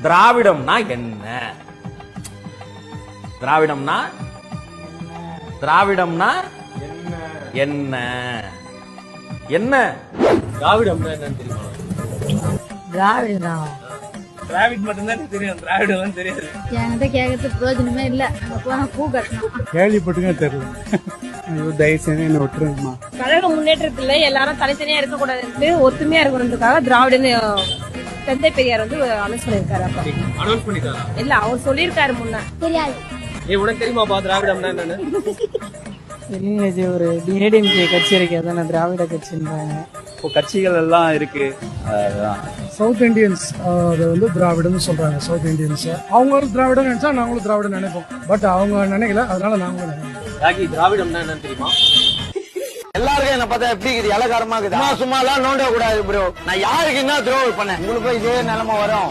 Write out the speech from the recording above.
திராவிடம்னா என்ன? திராவிடம்னா திராவிடம்னா என்ன? என்ன திராவிடம்னா என்னன்னு தெரியுமா? திராவிடம் திராவிட் மட்டும்தான் தெரியும், திராவிடம் தெரியாது. என்கிட்ட கேட்கறதுக்கு பிரயோஜனமே இல்ல. போனா பூ கட்டணும். கேள்விப்பட்டுங்க தெரியல. ஐயோ தயவு செய்து என்ன விட்டுருங்கம்மா. கழக முன்னேற்றத்துல எல்லாரும் தனித்தனியா இருக்கக்கூடாது, ஒத்துமையா இருக்கணுன்றதுக்காக திராவிடன்னு தந்தை பெரியார் வந்து அனௌன்ஸ் பண்ணிருக்காரு. அப்ப அனௌன்ஸ் பண்ணிட்டாரா? இல்ல, அவர் சொல்லியிருக்காரு முன்ன. தெரியாது. உனக்கு தெரியுமாப்பா திராவிடம்னா என்னன்னு? இல்லைங்க, ஒரு டிஏடிஎம்கே கட்சி இருக்கு, அதான் திராவிட கட்சின்றாங்க. இப்போ கட்சிகள் எல்லாம் இருக்கு. சவுத் இண்டியன்ஸ் அதை வந்து திராவிடம்னு சொல்றாங்க. சவுத் இண்டியன்ஸ் அவங்க ஒரு திராவிடம் நினைச்சா நாங்களும் திராவிடம் நினைப்போம். பட் அவங்க நினைக்கல, அதனால நாங்களும் நினைக்கிறோம். ராகி, திராவிடம்னா என்னன்னு தெரியுமா? எல்லாருக்கும் என்ன பார்த்தா எப்படி இருக்குது? இலக்காரமா இருக்குது. சும்மா எல்லாம் நோண்ட கூடாது ப்ரோ. நான் யாருக்கு என்ன துரோகம் பண்ணேன்? உங்களுக்கு இதே நிலைமை வரும்.